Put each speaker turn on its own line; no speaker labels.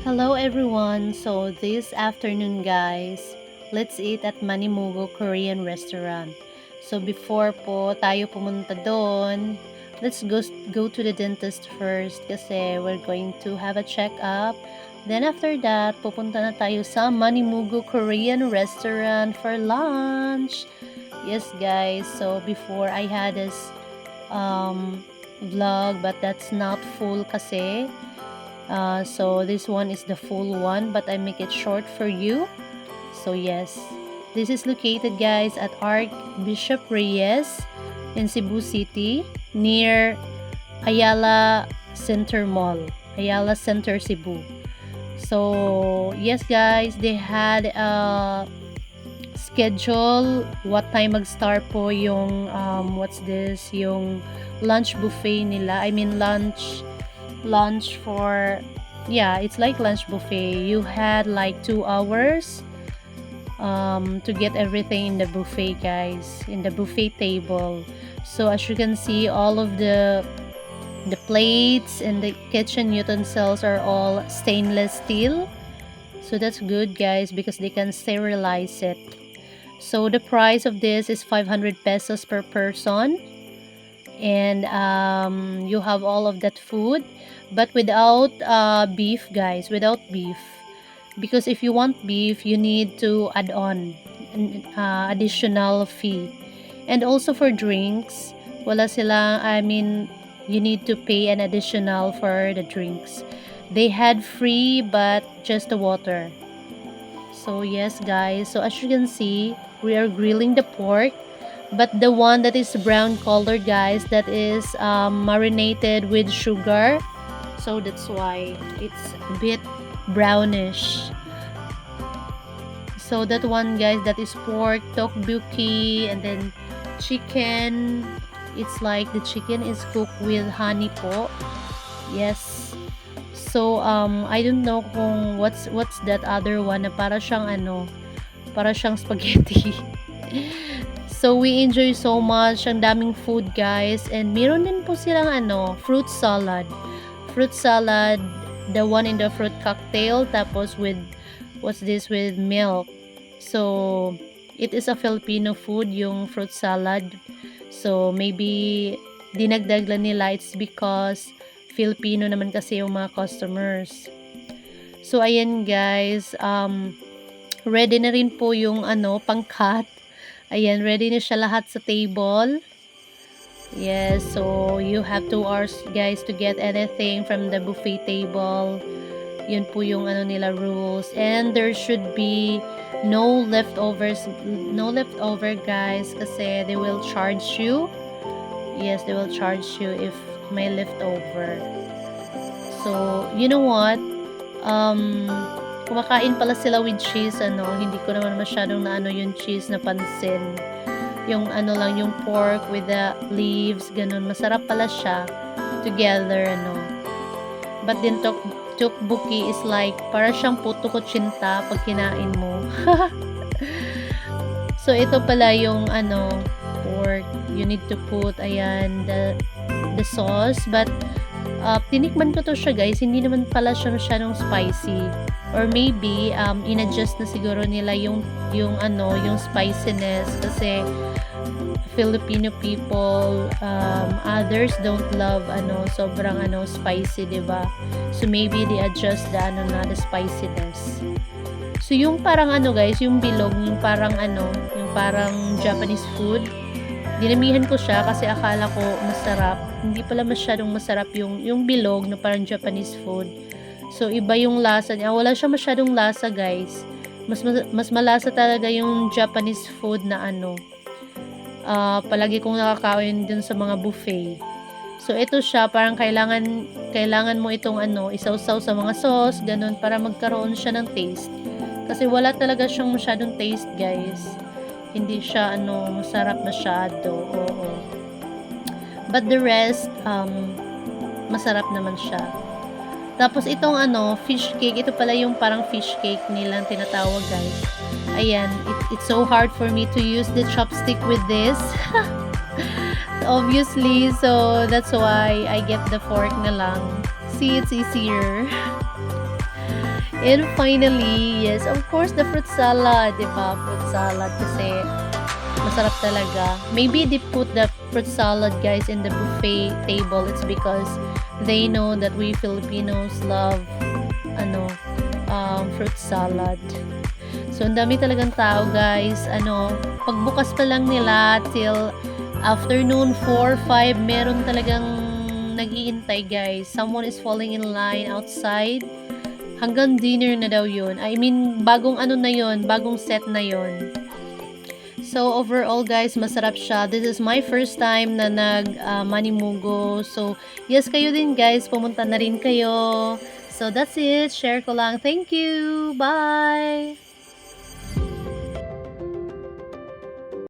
Hello everyone! So this afternoon guys, let's eat at Manimogo Korean restaurant. So before po tayo pumunta doon, let's go to the dentist first kasi we're going to have a check-up. Then after that, pupunta na tayo sa Manimogo Korean restaurant for lunch. Yes guys, so before I had this vlog but that's not full kasi. So this one is the full one, but I make it short for you. So yes, this is located guys at Archbishop Reyes in Cebu City near Ayala Center Mall, Ayala Center Cebu. So yes guys, they had a schedule what time mag-start po yung what's this, yung lunch buffet nila. I mean lunch for, yeah, it's like lunch buffet. You had like 2 hours to get everything in the buffet guys, in the buffet table. So as you can see, all of the plates and the kitchen utensils are all stainless steel, so that's good guys because they can sterilize it. So the price of this is 500 pesos per person, and you have all of that food but without beef guys, without beef, because if you want beef you need to add on an additional fee. And also for drinks, wala sila, I mean you need to pay an additional for the drinks. They had free but just the water. So yes guys, so as you can see, we are grilling the pork, but the one that is brown colored guys, that is marinated with sugar, so that's why it's a bit brownish. So that one guys, that is pork tteokbokki, and then chicken, it's like the chicken is cooked with honey po. Yes. So I don't know kung what's that other one na para siyang para siyang spaghetti. So we enjoy so much, ang daming food guys, and meron din po silang fruit salad, the one in the fruit cocktail, tapos with what's this, with milk. So it is a Filipino food yung fruit salad, so maybe dinagdag lang nila, it's because Filipino naman kasi yung mga customers. So ayan guys, ready na rin po yung pangkat. Ayan, ready na siya lahat sa table. Yes, so you have 2 hours guys to get anything from the buffet table. Yun po yung nila rules. And there should be no leftover guys kasi they will charge you. Yes, they will charge you if may leftover. So, you know what? Kumakain pala sila with cheese, hindi ko naman masyadong yung cheese na pansin. Yung lang, yung pork with the leaves, ganun. Masarap pala siya together, But then tteokbokki is like, para siyang puto kutsinta pag kinain mo. So, ito pala yung pork. You need to put, ayan, the sauce. But, tinikman ko to siya guys, hindi naman pala siya masyadong spicy. Or maybe inadjust na siguro nila yung spiciness kasi Filipino people, others don't love sobrang spicy, diba? So maybe they adjust the the spiciness. So yung parang guys, yung bilog, yung parang yung parang Japanese food, dinamihan ko siya kasi akala ko masarap. Hindi pala masyadong masarap yung bilog na parang Japanese food. So iba yung lasa niya. Wala siya masyadong lasa guys. Mas malasa talaga yung Japanese food na palagi kong nakakain dun sa mga buffet. So ito siya, parang kailangan mo itong isawsaw sa mga sauce, ganun, para magkaroon siya ng taste. Kasi wala talaga siyang masyadong taste guys. Hindi siya masarap masyado. Oo. But the rest masarap naman siya. Tapos itong fish cake, ito pala yung parang fish cake nilang tinatawag guys. Ayan, it's so hard for me to use the chopstick with this. Obviously, so that's why I get the fork na lang. See, it's easier. And finally, yes, of course, the fruit salad, di ba? Fruit salad kasi masarap talaga. Maybe they put the fruit salad, guys, in the buffet table. It's because they know that we Filipinos love, ano, fruit salad. So, ang dami talagang tao, guys. Pagbukas pa lang nila till afternoon 4, 5, meron talagang nag-iintay, guys. Someone is falling in line outside. Hanggang dinner na daw yun. I mean, bagong ano na yun, bagong set na yun. So, overall, guys, masarap siya. This is my first time na manimugo. So, yes, kayo din, guys. Pumunta na rin kayo. So, that's it. Share ko lang. Thank you. Bye!